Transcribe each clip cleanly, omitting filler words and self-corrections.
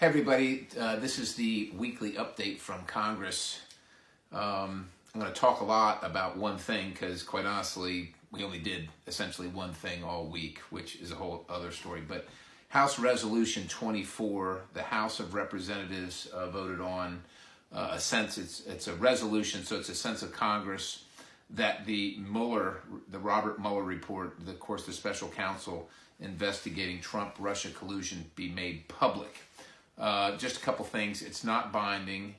Hey everybody, this is the weekly update from Congress. I'm going to talk a lot about one thing because quite honestly, we only did essentially one thing all week, which is a whole other story. But House Resolution 24, the House of Representatives voted on it's a resolution, so it's a sense of Congress that the Robert Mueller report, of course the special counsel investigating Trump-Russia collusion, be made public. Just a couple things. It's not binding,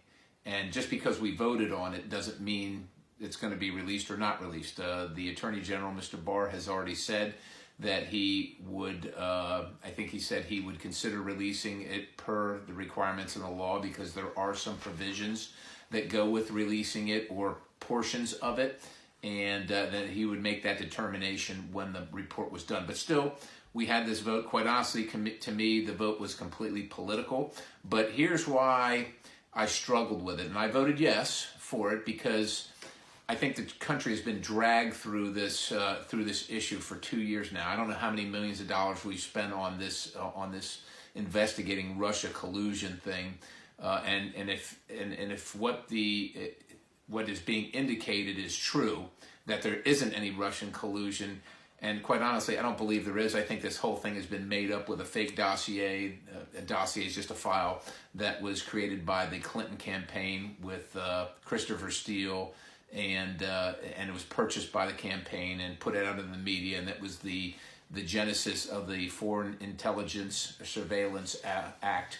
and just because we voted on it doesn't mean it's going to be released or not released. The Attorney General, Mr. Barr, has already said that he would, I think he said he would consider releasing it per the requirements in the law, because there are some provisions that go with releasing it or portions of it, and that he would make that determination when the report was done. But still, we had this vote. Quite honestly, to me, the vote was completely political. But here's why I struggled with it. And I voted yes for it because I think the country has been dragged through this issue for 2 years now. I don't know how many millions of dollars we've spent on this investigating Russia collusion thing. And if what is being indicated is true, that there isn't any Russian collusion. And quite honestly, I don't believe there is. I think this whole thing has been made up with a fake dossier. A dossier is just a file that was created by the Clinton campaign with Christopher Steele, and it was purchased by the campaign and put out in the media, and that was the genesis of the Foreign Intelligence Surveillance Act,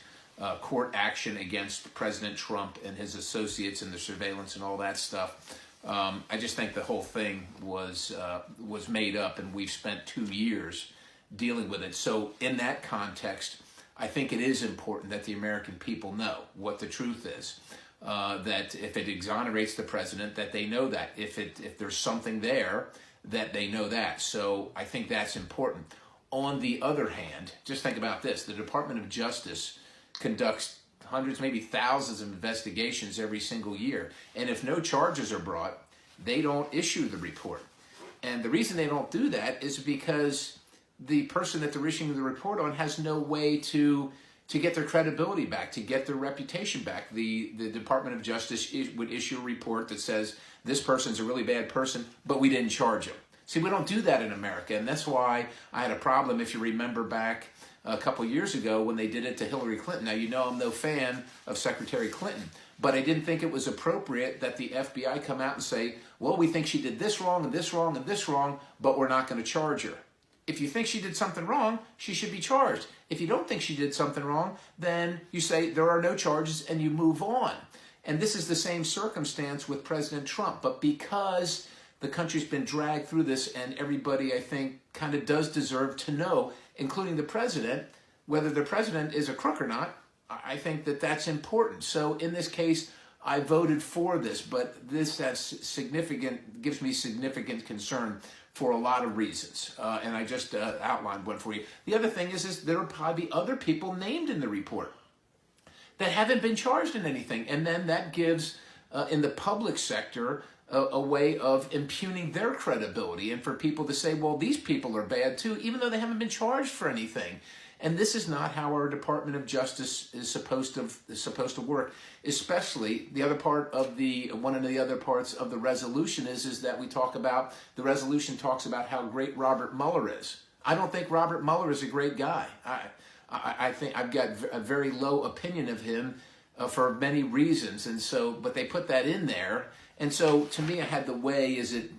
court action against President Trump and his associates in the surveillance and all that stuff. I just think the whole thing was made up, and we've spent 2 years dealing with it. So in that context, I think it is important that the American people know what the truth is. That if it exonerates the president, that they know that. If there's something there, that they know that. So I think that's important. On the other hand, just think about this. The Department of Justice conducts hundreds, maybe thousands of investigations every single year. And if no charges are brought, they don't issue the report. And the reason they don't do that is because the person that they're issuing the report on has no way to get their credibility back, to get their reputation back. The Department of Justice would issue a report that says, this person's a really bad person, but we didn't charge him. See, we don't do that in America, and that's why I had a problem, if you remember back a couple years ago when they did it to Hillary Clinton. Now, you know I'm no fan of Secretary Clinton, but I didn't think it was appropriate that the FBI come out and say, well, we think she did this wrong and this wrong and this wrong, but we're not going to charge her. If you think she did something wrong, she should be charged. If you don't think she did something wrong, then you say there are no charges and you move on. And this is the same circumstance with President Trump. But because the country's been dragged through this, and everybody, I think, kind of does deserve to know, including the president, whether the president is a crook or not, I think that that's important. So in this case, I voted for this, but this gives me significant concern for a lot of reasons. And I just outlined one for you. The other thing is there will probably be other people named in the report that haven't been charged in anything. And then that gives, in the public sector, a way of impugning their credibility, and for people to say, well, these people are bad too, even though they haven't been charged for anything. And this is not how our Department of Justice is supposed to work. Especially one of the other parts of the resolution is that the resolution talks about how great Robert Mueller is. I don't think Robert Mueller is a great guy. I think I've got a very low opinion of him for many reasons, and so, but they put that in there. And so, to me, I had to weigh: is it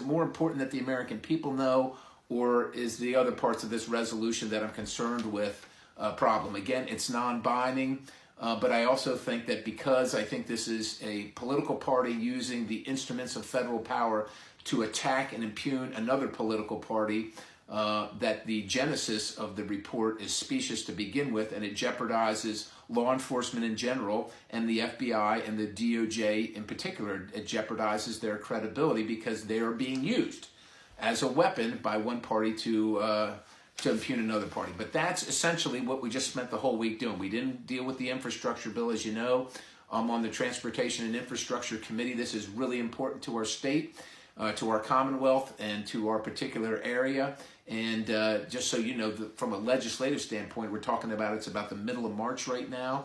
more important that the American people know, or is the other parts of this resolution that I'm concerned with a problem? Again, it's non-binding, but I also think that because I think this is a political party using the instruments of federal power to attack and impugn another political party, that the genesis of the report is specious to begin with, and it jeopardizes law enforcement in general and the FBI and the DOJ in particular. It jeopardizes their credibility because they are being used as a weapon by one party to impugn another party. But that's essentially what we just spent the whole week doing. We didn't deal with the infrastructure bill, as you know. I'm on the Transportation and Infrastructure Committee. This is really important to our state, to our Commonwealth, and to our particular area. And just so you know, from a legislative standpoint, we're talking about it's about the middle of March right now.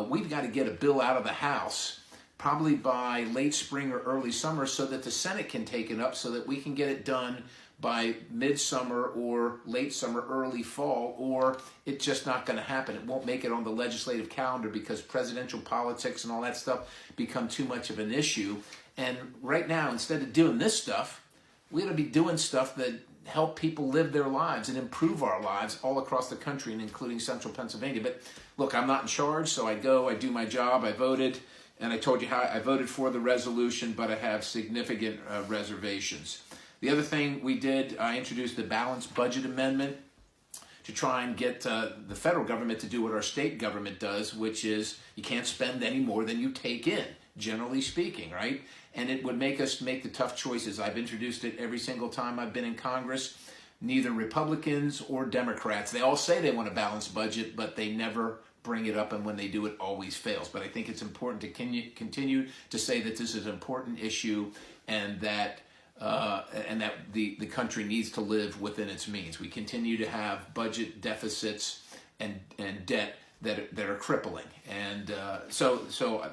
We've got to get a bill out of the House probably by late spring or early summer so that the Senate can take it up so that we can get it done by midsummer or late summer, early fall, or it's just not going to happen. It won't make it on the legislative calendar because presidential politics and all that stuff become too much of an issue. And right now, instead of doing this stuff, we ought to be doing stuff that help people live their lives and improve our lives all across the country and including central Pennsylvania. But look, I'm not in charge, so I go, I do my job, I voted, and I told you how I voted for the resolution, but I have significant reservations. The other thing we did, I introduced the balanced budget amendment to try and get the federal government to do what our state government does, which is you can't spend any more than you take in, generally speaking, right? And it would make us make the tough choices. I've introduced it every single time I've been in Congress. Neither Republicans or Democrats, they all say they want a balanced budget, but they never bring it up, and when they do, it always fails. But I think it's important to continue to say that this is an important issue and that the country needs to live within its means. We continue to have budget deficits and debt that are crippling, and so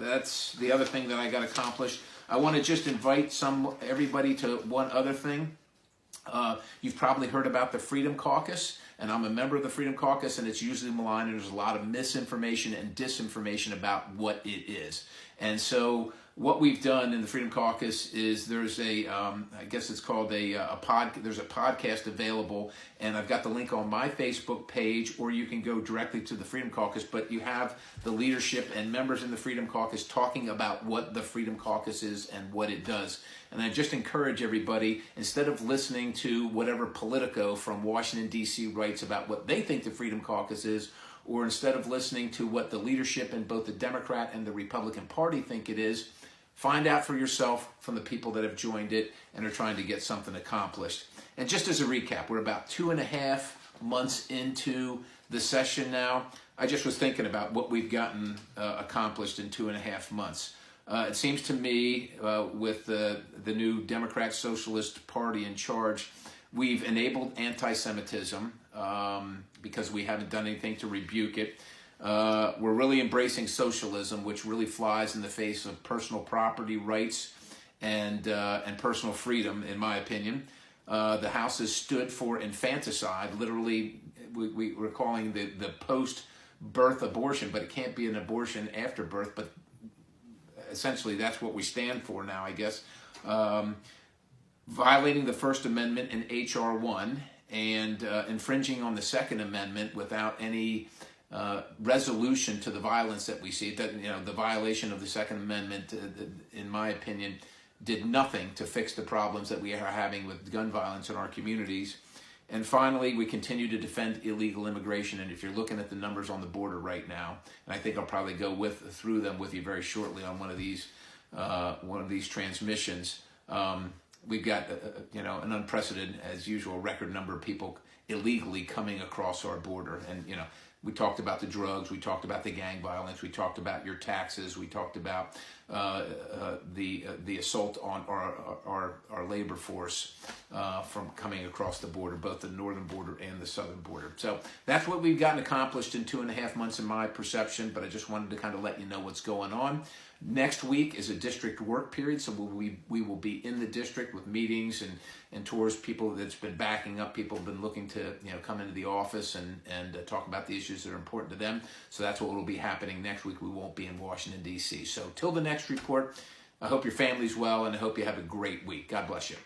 that's the other thing that I got accomplished. I want to just invite everybody to one other thing. You've probably heard about the Freedom Caucus, and I'm a member of the Freedom Caucus, and it's usually maligned, and there's a lot of misinformation and disinformation about what it is. And so what we've done in the Freedom Caucus is there's I guess it's called there's a podcast available, and I've got the link on my Facebook page, or you can go directly to the Freedom Caucus, but you have the leadership and members in the Freedom Caucus talking about what the Freedom Caucus is and what it does. And I just encourage everybody, instead of listening to whatever Politico from Washington, D.C. writes about what they think the Freedom Caucus is, or instead of listening to what the leadership in both the Democrat and the Republican Party think it is, find out for yourself from the people that have joined it and are trying to get something accomplished. And just as a recap, we're about 2.5 months into the session now. I just was thinking about what we've gotten accomplished in 2.5 months. It seems to me, with the new Democrat Socialist Party in charge, we've enabled anti-Semitism because we haven't done anything to rebuke it. We're really embracing socialism, which really flies in the face of personal property rights and personal freedom, in my opinion. The House has stood for infanticide. Literally, we're calling the post-birth abortion, but it can't be an abortion after birth. But essentially, that's what we stand for now, I guess. Violating the First Amendment in H.R. 1 and infringing on the Second Amendment without any resolution to the violence that we see. That, the violation of the Second Amendment, in my opinion, did nothing to fix the problems that we are having with gun violence in our communities. And finally, we continue to defend illegal immigration. And if you're looking at the numbers on the border right now, and I think I'll probably go through them with you very shortly on one of these transmissions, we've got an unprecedented, as usual, record number of people illegally coming across our border. And we talked about the drugs, we talked about the gang violence, we talked about your taxes, we talked about the assault on our labor force from coming across the border, both the northern border and the southern border. So that's what we've gotten accomplished in 2.5 months in my perception, but I just wanted to kind of let you know what's going on. Next week is a district work period, so we will be in the district with meetings and tours. People that's been backing up, people have been looking to come into the office and talk about the issues that are important to them. So that's what will be happening next week. We won't be in Washington, D.C. So till the next report, I hope your family's well, and I hope you have a great week. God bless you.